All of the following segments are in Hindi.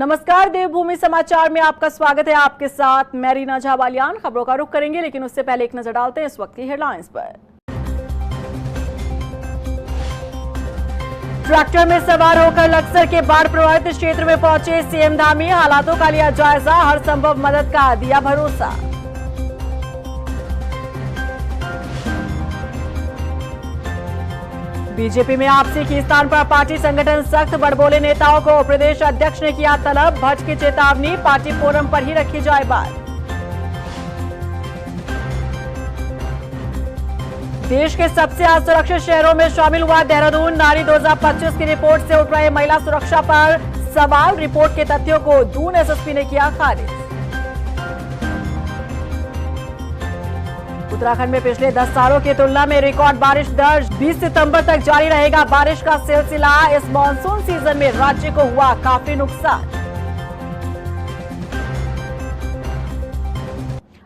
नमस्कार, देवभूमि समाचार में आपका स्वागत है। आपके साथ मैं रीना झाबालियान। खबरों का रुख करेंगे, लेकिन उससे पहले एक नजर डालते हैं इस वक्त की हेडलाइंस पर। ट्रैक्टर में सवार होकर लक्सर के बाढ़ प्रभावित क्षेत्र में पहुंचे सीएम धामी। हालातों का लिया जायजा, हर संभव मदद का दिया भरोसा। बीजेपी में आपसी खींचतान पर पार्टी संगठन सख्त, बड़बोले नेताओं को प्रदेश अध्यक्ष ने किया तलब। भट्ट की चेतावनी, पार्टी फोरम पर ही रखी जाए बात। देश के सबसे असुरक्षित शहरों में शामिल हुआ देहरादून। नारी 2025 की रिपोर्ट से उठ रहे महिला सुरक्षा पर सवाल। रिपोर्ट के तथ्यों को दून एसएसपी ने किया खारिज। उत्तराखंड में पिछले 10 सालों की तुलना में रिकॉर्ड बारिश दर्ज। 20 सितंबर तक जारी रहेगा बारिश का सिलसिला। इस मॉनसून सीजन में राज्य को हुआ काफी नुकसान।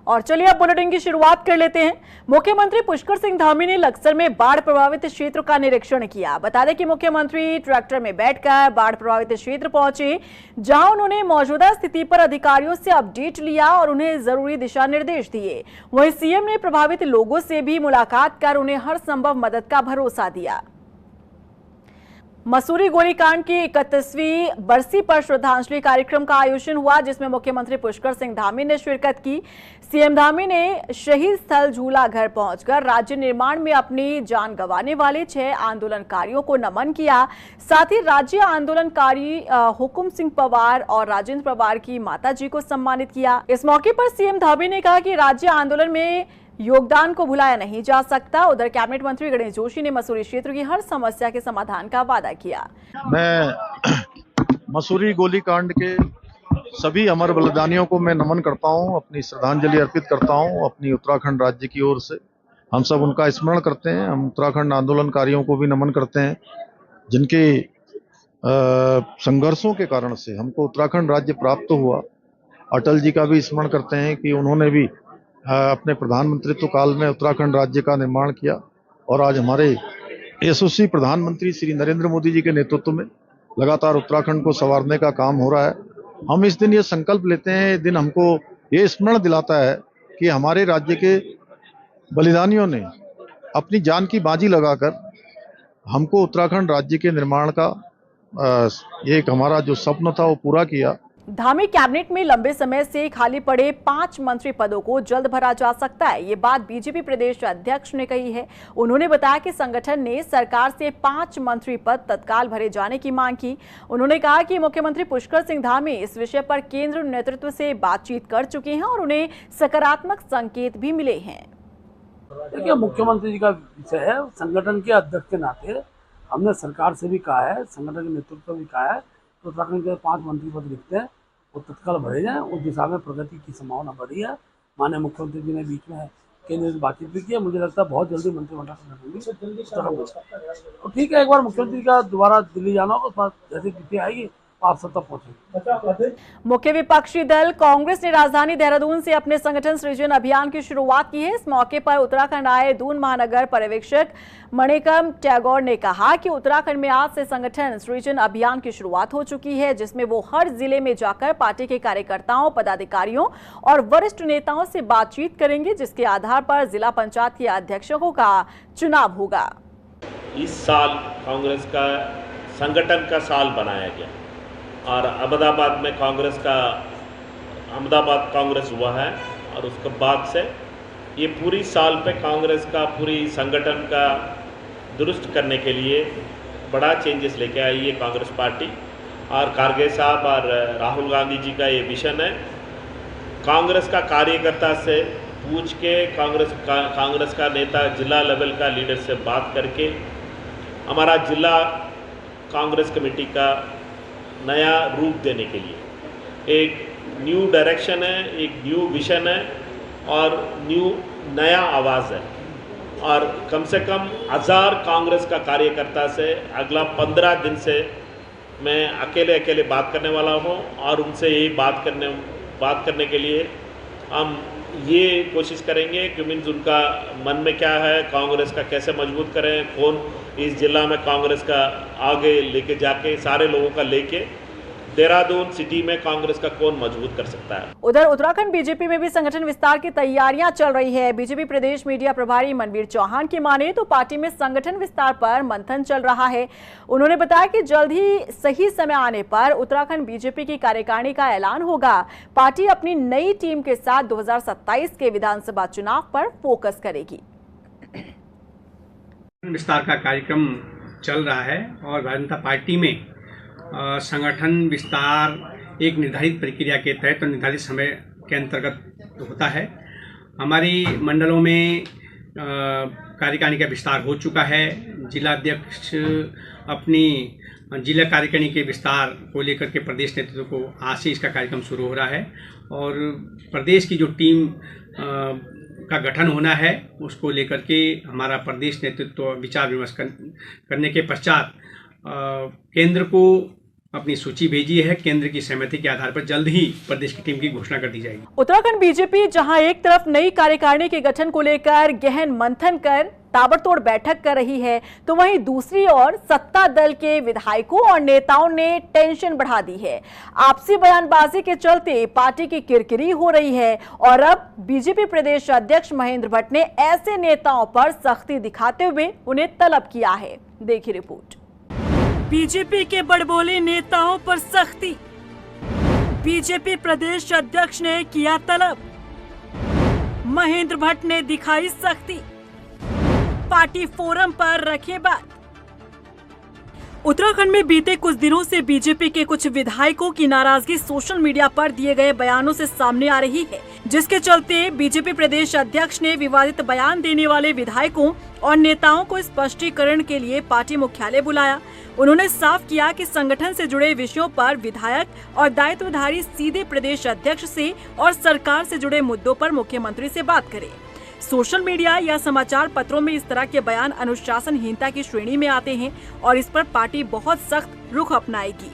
और चलिए अब बुलेटिन की शुरुआत कर लेते हैं। मुख्यमंत्री पुष्कर सिंह धामी ने लक्सर में बाढ़ प्रभावित क्षेत्र का निरीक्षण किया। बता दें कि मुख्यमंत्री ट्रैक्टर में बैठकर बाढ़ प्रभावित क्षेत्र पहुंचे, जहां उन्होंने मौजूदा स्थिति पर अधिकारियों से अपडेट लिया और उन्हें जरूरी दिशा निर्देश दिए। वहीं सीएम ने प्रभावित लोगों से भी मुलाकात कर उन्हें हर संभव मदद का भरोसा दिया। मसूरी गोलीकांड की 31वीं बरसी पर श्रद्धांजलि कार्यक्रम का आयोजन हुआ, जिसमें मुख्यमंत्री पुष्कर सिंह धामी ने शिरकत की। सीएम धामी ने शहीद स्थल झूला घर पहुंचकर राज्य निर्माण में अपनी जान गंवाने वाले 6 आंदोलनकारियों को नमन किया। साथ ही राज्य आंदोलनकारी हुकुम सिंह पवार और राजेंद्र पवार की माताजी को सम्मानित किया। इस मौके पर सीएम धामी ने कहा कि राज्य आंदोलन में योगदान को भुलाया नहीं जा सकता। उधर कैबिनेट मंत्री गणेश जोशी ने मसूरी क्षेत्र की हर समस्या के समाधान का वादा किया। मैं मसूरी गोलीकांड के सभी अमर बलिदानियों को मैं नमन करता हूं, अपनी श्रद्धांजलि अर्पित करता हूं। अपनी उत्तराखंड राज्य की ओर से हम सब उनका स्मरण करते हैं। हम उत्तराखंड आंदोलनकारियों को भी नमन करते हैं, जिनके संघर्षों के कारण से हमको उत्तराखंड राज्य प्राप्त हुआ। अटल जी का भी स्मरण करते हैं कि उन्होंने भी अपने प्रधानमंत्रित्व काल में उत्तराखंड राज्य का निर्माण किया और आज हमारे यशस्वी प्रधानमंत्री श्री नरेंद्र मोदी जी के नेतृत्व में लगातार उत्तराखंड को संवारने का काम हो रहा है। हम इस दिन ये संकल्प लेते हैं, ये दिन हमको ये स्मरण दिलाता है कि हमारे राज्य के बलिदानियों ने अपनी जान की बाजी लगाकर हमको उत्तराखंड राज्य के निर्माण का एक हमारा जो स्वप्न था वो पूरा किया। धामी कैबिनेट में लंबे समय से खाली पड़े 5 मंत्री पदों को जल्द भरा जा सकता है, ये बात बीजेपी प्रदेश अध्यक्ष ने कही है। उन्होंने बताया कि संगठन ने सरकार से 5 मंत्री पद तत्काल भरे जाने की मांग की। उन्होंने कहा कि मुख्यमंत्री पुष्कर सिंह धामी इस विषय पर केंद्र नेतृत्व से बातचीत कर चुके हैं और उन्हें सकारात्मक संकेत भी मिले हैं। देखिए, मुख्यमंत्री जी का विषय है। संगठन के अध्यक्ष के नाते हमने सरकार से भी कहा है, संगठन के नेतृत्व भी कहा है, तो उत्तराखंड के 5 मंत्री पद लिखते हैं वो तत्काल भरे जाएं। उस दिशा में प्रगति की संभावना बढ़ी है। माननीय मुख्यमंत्री जी ने बीच में केंद्र से बातचीत भी की है। मुझे लगता है बहुत जल्दी मंत्रिमंडल तो ठीक है। एक बार मुख्यमंत्री का दोबारा दिल्ली जाना होगा, उसके बाद जैसे तिथि आएगी आप सब तक पहुंचेंगे। मुख्य विपक्षी दल कांग्रेस ने राजधानी देहरादून से अपने संगठन सृजन अभियान की शुरुआत की है। इस मौके पर उत्तराखंड आए दून महानगर पर्यवेक्षक मणिकम टैगोर ने कहा कि उत्तराखंड में आज से संगठन सृजन अभियान की शुरुआत हो चुकी है, जिसमें वो हर जिले में जाकर पार्टी के कार्यकर्ताओं, पदाधिकारियों और वरिष्ठ नेताओं से बातचीत करेंगे, जिसके आधार पर जिला पंचायत के अध्यक्षों का चुनाव होगा। इस साल कांग्रेस का संगठन का साल बनाया गया और अहमदाबाद में अहमदाबाद कांग्रेस हुआ है और उसके बाद से ये पूरी साल पे कांग्रेस का पूरी संगठन का दुरुस्त करने के लिए बड़ा चेंजेस लेके आई है कांग्रेस पार्टी। और खारगे साहब और राहुल गांधी जी का ये विजन है। कांग्रेस का कार्यकर्ता से पूछ के कांग्रेस का नेता जिला लेवल का लीडर से बात करके हमारा जिला कांग्रेस कमेटी का नया रूप देने के लिए एक न्यू डायरेक्शन है, एक न्यू विजन है और नया आवाज़ है। और कम से कम 1000 कांग्रेस का कार्यकर्ता से अगला 15 दिन से मैं अकेले बात करने वाला हूं और उनसे यही बात करने के लिए हम ये कोशिश करेंगे कि मीन्स उनका मन में क्या है, कांग्रेस का कैसे मजबूत करें, कौन इस जिला में कांग्रेस का आगे लेके जाके सारे लोगों का लेके देहरादून सिटी में कांग्रेस का कौन मजबूत कर सकता है। उधर उत्तराखंड बीजेपी में भी संगठन विस्तार की तैयारियां चल रही है। बीजेपी प्रदेश मीडिया प्रभारी मनवीर चौहान की माने तो पार्टी में संगठन विस्तार पर मंथन चल रहा है। उन्होंने बताया कि जल्द ही सही समय आने पर उत्तराखंड बीजेपी की कार्यकारिणी का ऐलान होगा। पार्टी अपनी नई टीम के साथ 2027 के विधानसभा चुनाव पर फोकस करेगी। विस्तार का कार्यक्रम चल रहा है और भारतीय जनता पार्टी में संगठन विस्तार एक निर्धारित प्रक्रिया के तहत और निर्धारित समय के अंतर्गत होता है। हमारी मंडलों में कार्यकारिणी का विस्तार हो चुका है। जिला अध्यक्ष अपनी जिला कार्यकारिणी के विस्तार को लेकर के प्रदेश नेतृत्व को आज से इसका कार्यक्रम शुरू हो रहा है और प्रदेश की जो टीम का गठन होना है उसको लेकर के हमारा प्रदेश नेतृत्व विचार विमर्श करने के पश्चात केंद्र को अपनी सूची भेजी है। केंद्र की सहमति के आधार पर जल्द ही प्रदेश की टीम की घोषणा कर दी जाएगी। उत्तराखंड बीजेपी जहां एक तरफ नई कार्यकारिणी के गठन को लेकर गहन मंथन कर ताबड़तोड़ बैठक कर रही है, तो वहीं दूसरी ओर सत्ता दल के विधायकों और नेताओं ने टेंशन बढ़ा दी है। आपसी बयानबाजी के चलते पार्टी की किरकिरी हो रही है और अब बीजेपी प्रदेश अध्यक्ष महेंद्र भट्ट ने ऐसे नेताओं पर सख्ती दिखाते हुए उन्हें तलब किया है। देखिए रिपोर्ट। बीजेपी के बड़बोले नेताओं पर सख्ती। बीजेपी प्रदेश अध्यक्ष ने किया तलब। महेंद्र भट्ट ने दिखाई सख्ती। पार्टी फोरम पर रखे बात। उत्तराखंड में बीते कुछ दिनों से बीजेपी के कुछ विधायकों की नाराजगी सोशल मीडिया पर दिए गए बयानों से सामने आ रही है, जिसके चलते बीजेपी प्रदेश अध्यक्ष ने विवादित बयान देने वाले विधायकों और नेताओं को स्पष्टीकरण के लिए पार्टी मुख्यालय बुलाया। उन्होंने साफ किया कि संगठन से जुड़े विषयों पर विधायक और दायित्वधारी सीधे प्रदेश अध्यक्ष से और सरकार से जुड़े मुद्दों पर मुख्यमंत्री से बात करें। सोशल मीडिया या समाचार पत्रों में इस तरह के बयान अनुशासनहीनता की श्रेणी में आते हैं और इस पर पार्टी बहुत सख्त रुख अपनाएगी।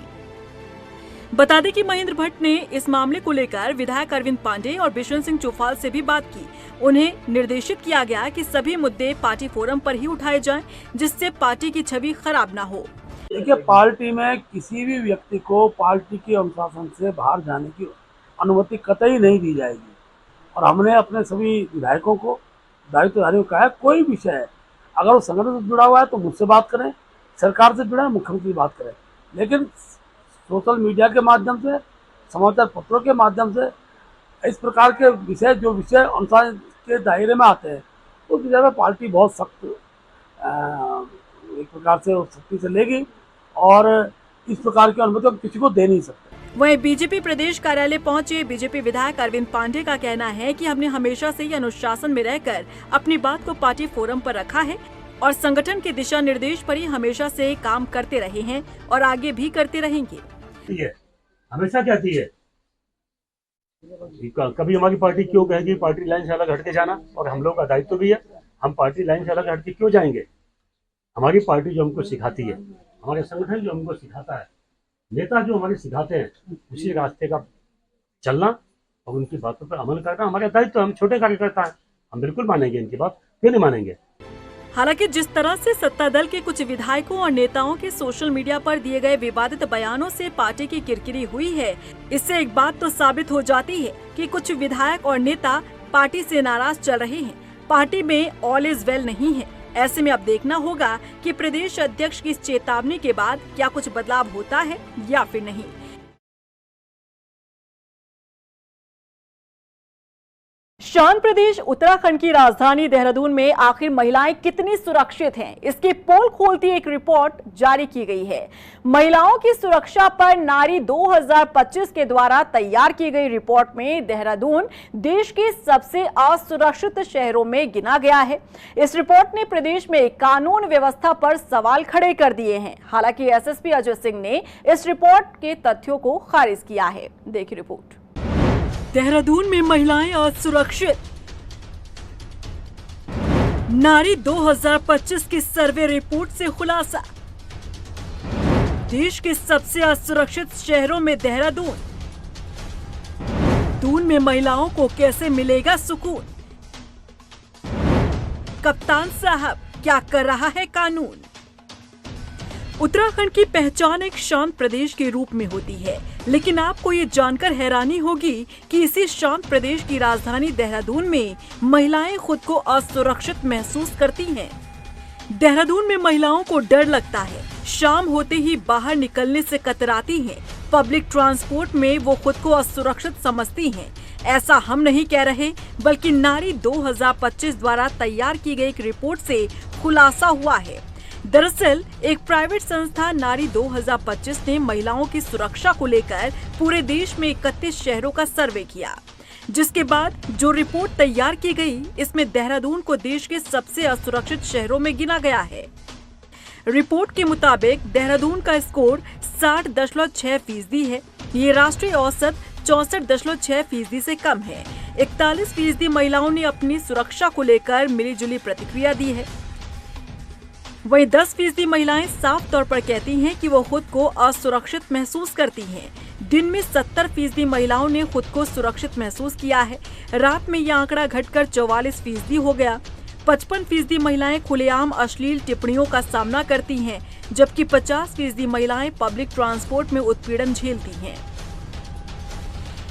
बता दें कि महेंद्र भट्ट ने इस मामले को लेकर विधायक अरविंद पांडे और बिशन सिंह चौफाल से भी बात की। उन्हें निर्देशित किया गया कि सभी मुद्दे पार्टी फोरम पर ही उठाए जाएं, जिससे पार्टी की छवि खराब न हो। देखिए, पार्टी में किसी भी व्यक्ति को पार्टी के अनुशासन से बाहर जाने की अनुमति कतई नहीं दी जाएगी और हमने अपने सभी विधायकों को दायित्वधारियों को कहा है, कोई विषय है अगर वो संगठन से जुड़ा हुआ है तो मुझसे बात करें, सरकार से जुड़ा है मुख्यमंत्री से बात करें, लेकिन सोशल मीडिया के माध्यम से, समाचार पत्रों के माध्यम से इस प्रकार के विषय जो विषय अनुशासन के दायरे में आते हैं उस विषय में पार्टी बहुत सख्त एक प्रकार से सख्ती से लेगी और इस प्रकार की अनुमति हम किसी को दे नहीं सकते। वहीं बीजेपी प्रदेश कार्यालय पहुंचे बीजेपी विधायक अरविंद पांडे का कहना है कि हमने हमेशा से ही अनुशासन में रहकर अपनी बात को पार्टी फोरम पर रखा है और संगठन के दिशा निर्देश पर ही हमेशा से काम करते रहे हैं और आगे भी करते रहेंगे। हमेशा कहती है कभी हमारी पार्टी क्यों कहेगी पार्टी लाइन से अलग हट के जाना, और हम लोग का दायित्व भी है, हम पार्टी लाइन से अलग हट के क्यों जाएंगे। हमारी पार्टी जो हमको सिखाती है, हमारे संगठन जो हमको सिखाता है, नेता जो हमारे सिखाते हैं, उसी रास्ते का चलना और उनकी बातों पर अमल करना हमारा दायित्व। हम छोटे कार्यकर्ता हैं, हम बिल्कुल मानेंगे इनकी बात, क्यों नहीं मानेंगे। हालांकि जिस तरह से सत्ता दल के कुछ विधायकों और नेताओं के सोशल मीडिया पर दिए गए विवादित बयानों से पार्टी की किरकिरी हुई है, इससे एक बात तो साबित हो जाती है कि कुछ विधायक और नेता पार्टी से नाराज चल रहे हैं। पार्टी में ऑल इज वेल नहीं है। ऐसे में अब देखना होगा कि प्रदेश अध्यक्ष की इस चेतावनी के बाद क्या कुछ बदलाव होता है या फिर नहीं। शांत प्रदेश उत्तराखंड की राजधानी देहरादून में आखिर महिलाएं कितनी सुरक्षित हैं, इसकी पोल खोलती एक रिपोर्ट जारी की गई है। महिलाओं की सुरक्षा पर नारी 2025 के द्वारा तैयार की गई रिपोर्ट में देहरादून देश के सबसे असुरक्षित शहरों में गिना गया है। इस रिपोर्ट ने प्रदेश में कानून व्यवस्था पर सवाल खड़े कर दिए हैं। हालांकि एसएसपी अजय सिंह ने इस रिपोर्ट के तथ्यों को खारिज किया है। देखिए रिपोर्ट। देहरादून में महिलाएं असुरक्षित। नारी 2025 की सर्वे रिपोर्ट से खुलासा। देश के सबसे असुरक्षित शहरों में देहरादून। दून में महिलाओं को कैसे मिलेगा सुकून। कप्तान साहब, क्या कर रहा है कानून। उत्तराखंड की पहचान एक शांत प्रदेश के रूप में होती है, लेकिन आपको ये जानकर हैरानी होगी कि इसी शांत प्रदेश की राजधानी देहरादून में महिलाएं खुद को असुरक्षित महसूस करती हैं। देहरादून में महिलाओं को डर लगता है, शाम होते ही बाहर निकलने से कतराती हैं। पब्लिक ट्रांसपोर्ट में वो खुद को असुरक्षित समझती हैं। ऐसा हम नहीं कह रहे, बल्कि नारी 2025 द्वारा तैयार की गई एक रिपोर्ट से खुलासा हुआ है। दरअसल एक प्राइवेट संस्था नारी 2025 ने महिलाओं की सुरक्षा को लेकर पूरे देश में 31 शहरों का सर्वे किया, जिसके बाद जो रिपोर्ट तैयार की गई, इसमें देहरादून को देश के सबसे असुरक्षित शहरों में गिना गया है। रिपोर्ट के मुताबिक देहरादून का स्कोर 60.6% है। ये राष्ट्रीय औसत 64.6% से कम है। 41% महिलाओं ने अपनी सुरक्षा को लेकर मिलीजुली प्रतिक्रिया दी है। वहीं 10% महिलाएं साफ तौर पर कहती हैं कि वो खुद को असुरक्षित महसूस करती हैं। दिन में 70% महिलाओं ने खुद को सुरक्षित महसूस किया है। रात में यह आंकड़ा घटकर 44% हो गया। 55% महिलाएं खुलेआम अश्लील टिप्पणियों का सामना करती हैं, जबकि 50% महिलाएं पब्लिक ट्रांसपोर्ट में उत्पीड़न झेलती हैं।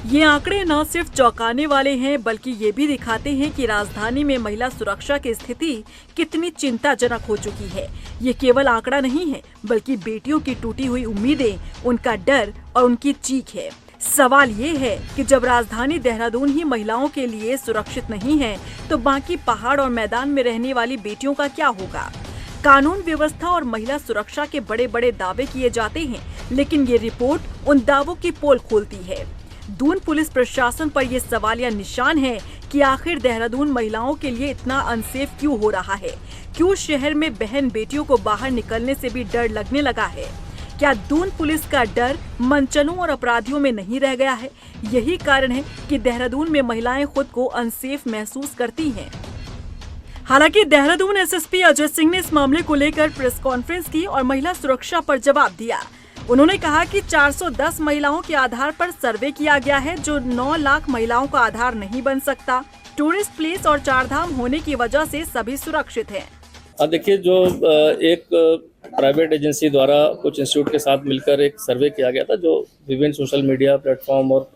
ये आंकड़े न सिर्फ चौंकाने वाले हैं, बल्कि ये भी दिखाते हैं कि राजधानी में महिला सुरक्षा की स्थिति कितनी चिंताजनक हो चुकी है। ये केवल आंकड़ा नहीं है, बल्कि बेटियों की टूटी हुई उम्मीदें, उनका डर और उनकी चीख है। सवाल ये है कि जब राजधानी देहरादून ही महिलाओं के लिए सुरक्षित नहीं है, तो बाकी पहाड़ और मैदान में रहने वाली बेटियों का क्या होगा? कानून व्यवस्था और महिला सुरक्षा के बड़े बड़े दावे किए जाते हैं, लेकिन ये रिपोर्ट उन दावों की पोल खोलती है। दून पुलिस प्रशासन पर यह सवालिया निशान है कि आखिर देहरादून महिलाओं के लिए इतना अनसेफ क्यों हो रहा है? क्यों शहर में बहन बेटियों को बाहर निकलने से भी डर लगने लगा है? क्या दून पुलिस का डर मनचलों और अपराधियों में नहीं रह गया है? यही कारण है कि देहरादून में महिलाएं खुद को अनसेफ महसूस करती हैं। हालांकि देहरादून एसएसपी अजय सिंह ने इस मामले को लेकर प्रेस कॉन्फ्रेंस की और महिला सुरक्षा पर जवाब दिया। उन्होंने कहा कि 410 महिलाओं के आधार पर सर्वे किया गया है, जो 9 लाख महिलाओं का आधार नहीं बन सकता। टूरिस्ट प्लेस और चारधाम होने की वजह से सभी सुरक्षित हैं। देखिए, जो एक प्राइवेट एजेंसी द्वारा कुछ इंस्टीट्यूट के साथ मिलकर एक सर्वे किया गया था, जो विभिन्न सोशल मीडिया प्लेटफॉर्म और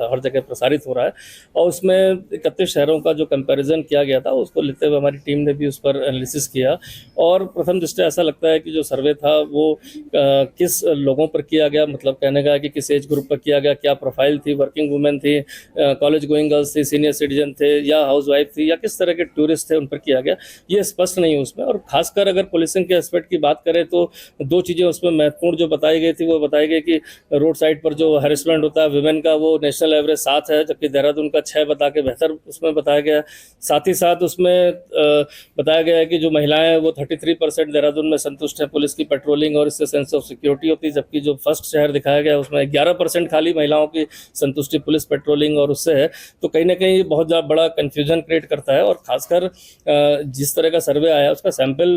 हर जगह प्रसारित हो रहा है, और उसमें 31 शहरों का जो कंपैरिजन किया गया था, उसको लेते हुए हमारी टीम ने भी उस पर एनालिसिस किया। और प्रथम दृष्टया ऐसा लगता है कि जो सर्वे था वो किस लोगों पर किया गया, मतलब कहने का है कि किस एज ग्रुप पर किया गया, क्या प्रोफाइल थी, वर्किंग वुमेन थी, कॉलेज गोइंग गर्ल्स थी, सीनियर सिटीजन थे या हाउस वाइफ थी, या किस तरह के टूरिस्ट थे, उन पर किया गया, ये स्पष्ट नहीं है उसमें। और खासकर अगर पुलिसिंग के एस्पेक्ट की बात करें तो 2 चीज़ें उसमें महत्वपूर्ण जो बताई गई थी, वो बताई गई कि रोड साइड पर जो हैरेसमेंट होता है विमेन का, वो नेशनल एवरेज 7 है, जबकि देहरादून का 6 बता के बेहतर उसमें बताया गया। साथ ही साथ उसमें बताया गया है कि जो महिलाएं वो 33% देहरादून में संतुष्ट हैं पुलिस की पेट्रोलिंग और इससे सेंस ऑफ सिक्योरिटी होती है, जबकि जो फर्स्ट शहर दिखाया गया उसमें 11% खाली महिलाओं की संतुष्टि पुलिस पेट्रोलिंग और उससे है। तो कहीं ना कहीं बहुत बड़ा कन्फ्यूजन क्रिएट करता है। और खासकर जिस तरह का सर्वे आया उसका सैंपल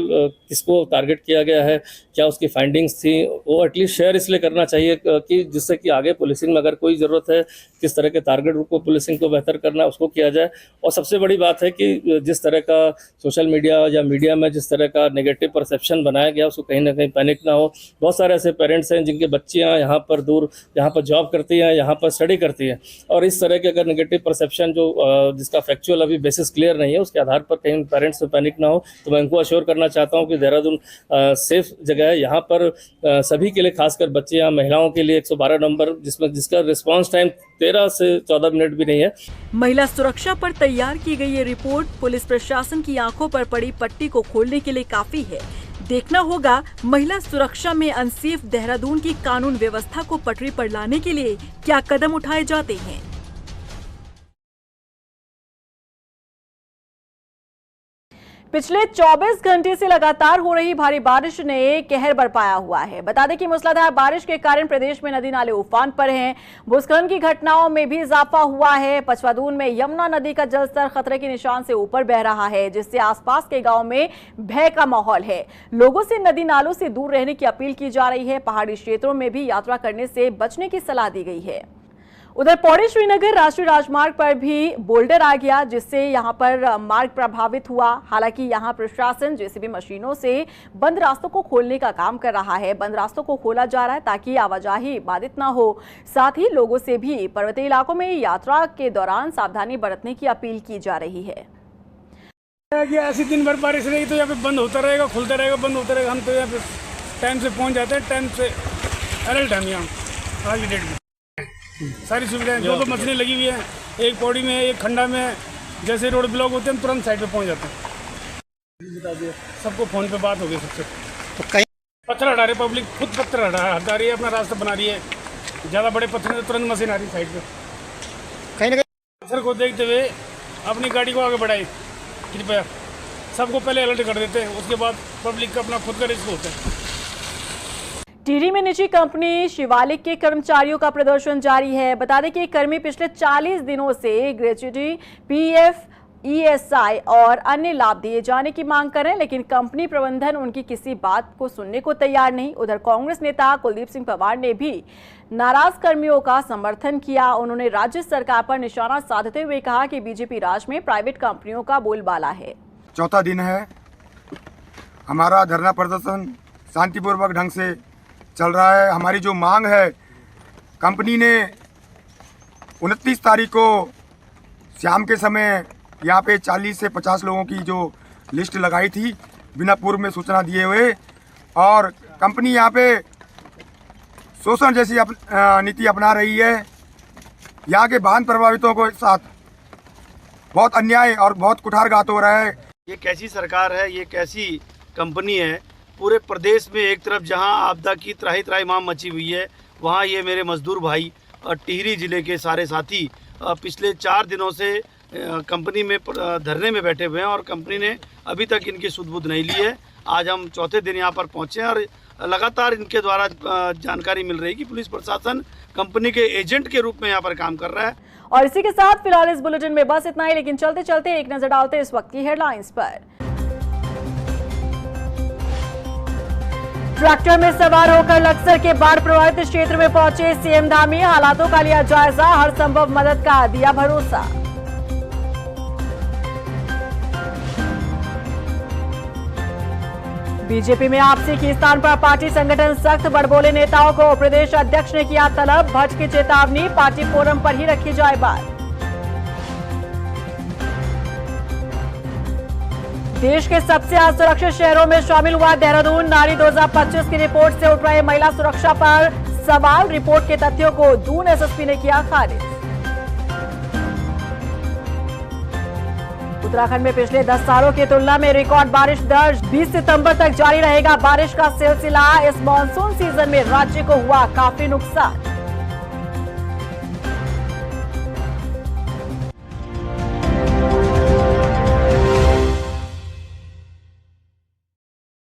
किसको टारगेट किया गया है, क्या उसकी फाइंडिंग्स थी, वो एटलीस्ट शेयर इसलिए करना चाहिए कि जिससे कि आगे पुलिसिंग में अगर कोई ज़रूरत है, किस तरह के टारगेट ग्रुप को पुलिसिंग को बेहतर करना है, उसको किया जाए। और सबसे बड़ी बात है कि जिस तरह का सोशल मीडिया या मीडिया में जिस तरह का नेगेटिव परसेप्शन बनाया गया, उसको कहीं ना कहीं पैनिक ना हो। बहुत सारे ऐसे पेरेंट्स हैं जिनके बच्चियाँ यहाँ पर दूर, यहाँ पर जॉब करती हैं, यहाँ पर स्टडी करती हैं, और इस तरह के अगर नेगेटिव परसेप्शन जो जिसका फैक्चुअल अभी बेसिस क्लियर नहीं है, उसके आधार पर कहीं पेरेंट्स में पैनिक ना हो। तो मैं उनको अश्योर करना चाहता हूँ कि देहरादून सेफ जगह है। यहाँ पर सभी के लिए, खासकर बच्चियाँ, महिलाओं के लिए 112 नंबर जिसका रिस्पांस टाइम 13 से 14 मिनट भी नहीं है। महिला सुरक्षा पर तैयार की गई ये रिपोर्ट पुलिस प्रशासन की आंखों पर पड़ी पट्टी को खोलने के लिए काफी है। देखना होगा महिला सुरक्षा में अनसेफ देहरादून की कानून व्यवस्था को पटरी पर लाने के लिए क्या कदम उठाए जाते हैं। पिछले 24 घंटे से लगातार हो रही भारी बारिश ने कहर बरपाया हुआ है। बता दें कि मूसलाधार बारिश के कारण प्रदेश में नदी नाले उफान पर हैं। भूस्खलन की घटनाओं में भी इजाफा हुआ है। पचवादून में यमुना नदी का जलस्तर खतरे के निशान से ऊपर बह रहा है, जिससे आसपास के गांव में भय का माहौल है। लोगों से नदी नालों से दूर रहने की अपील की जा रही है। पहाड़ी क्षेत्रों में भी यात्रा करने से बचने की सलाह दी गई है। उधर पौड़ी श्रीनगर राष्ट्रीय राजमार्ग पर भी बोल्डर आ गया, जिससे यहां पर मार्ग प्रभावित हुआ। हालांकि यहां प्रशासन जेसीबी मशीनों से बंद रास्तों को खोलने का काम कर रहा है। बंद रास्तों को खोला जा रहा है ताकि आवाजाही बाधित ना हो। साथ ही लोगों से भी पर्वतीय इलाकों में यात्रा के दौरान सावधानी बरतने की अपील की जा रही है। ऐसी दिन भर बारिश रहेगी तो यहाँ पे बंद होता रहेगा, खुलता रहेगा, बंद होता रहेगा। हम तो यहाँ पे टाइम से पहुँच जाते हैं, टाइम से अलर्ट है यहाँ आज की डेट में। सारी सुविधाएं, दो मशीनें लगी हुई हैं, एक पौड़ी में एक खंडा में। जैसे रोड ब्लॉक होते हैं हम तुरंत साइड पे पहुंच जाते हैं। बता दिया सबको, फोन पे बात हो गई सबसे। तो कहीं पत्थर हटा रहे, पब्लिक खुद पत्थर हटा रही है, अपना रास्ता बना रही है। ज़्यादा बड़े पत्थर से तुरंत मशीन आ रही है साइड पे। कहीं ना कहीं पत्थर को देखते हुए अपनी गाड़ी को आगे बढ़ाए, कृपया सबको पहले अलर्ट कर देते हैं, उसके बाद पब्लिक का अपना खुद का रिस्क होता है। टिहरी में निजी कंपनी शिवालिक के कर्मचारियों का प्रदर्शन जारी है। बता दें कि कर्मी पिछले 40 दिनों से ग्रेच्युटी, पीएफ, ईएसआई और अन्य लाभ दिए जाने की मांग कर रहे हैं, लेकिन कंपनी प्रबंधन उनकी किसी बात को सुनने को तैयार नहीं। उधर कांग्रेस नेता कुलदीप सिंह पंवार ने भी नाराज कर्मियों का समर्थन किया। उन्होंने राज्य सरकार पर निशाना साधते हुए कहा कि बीजेपी राज में प्राइवेट कंपनियों का बोलबाला है। चौथा दिन है, हमारा धरना प्रदर्शन शांतिपूर्वक ढंग से चल रहा है। हमारी जो मांग है, कंपनी ने 29 तारीख को शाम के समय यहाँ पे 40 से 50 लोगों की जो लिस्ट लगाई थी बिना पूर्व में सूचना दिए हुए, और कंपनी यहाँ पे शोषण जैसी नीति अपना रही है। यहाँ के वाहन प्रभावितों के साथ बहुत अन्याय और बहुत कुठारघात हो रहा है। ये कैसी सरकार है, ये कैसी कंपनी है। पूरे प्रदेश में एक तरफ जहां आपदा की त्राही त्राही माम मची हुई है, वहां ये मेरे मजदूर भाई और टिहरी ज़िले के सारे साथी पिछले 4 दिनों से कंपनी में धरने में बैठे हुए हैं और कंपनी ने अभी तक इनकी सुध-बुध नहीं ली है। आज हम चौथे दिन यहाँ पर पहुँचे और लगातार इनके द्वारा जानकारी मिल रही है कि पुलिस प्रशासन कंपनी के एजेंट के रूप में यहाँ पर काम कर रहा है। और इसी के साथ फिलहाल इस बुलेटिन में बस इतना ही, लेकिन चलते चलते एक नजर डालते हैं इस वक्त की हेडलाइंस पर। ट्रैक्टर में सवार होकर लक्सर के बाढ़ प्रभावित क्षेत्र में पहुंचे सीएम धामी। हालातों का लिया जायजा, हर संभव मदद का दिया भरोसा। बीजेपी में आपसी खींचतान पर पार्टी संगठन सख्त, बड़बोले नेताओं को प्रदेश अध्यक्ष ने किया तलब। भट्ट की चेतावनी, पार्टी फोरम पर ही रखी जाए बात। देश के सबसे असुरक्षित शहरों में शामिल हुआ देहरादून। नारी 2025 की रिपोर्ट से उठ रहे महिला सुरक्षा पर सवाल। रिपोर्ट के तथ्यों को दून एसएसपी ने किया खारिज। उत्तराखंड में पिछले 10 सालों की तुलना में रिकॉर्ड बारिश दर्ज। 20 सितंबर तक जारी रहेगा बारिश का सिलसिला। इस मॉनसून सीजन में राज्य को हुआ काफी नुकसान।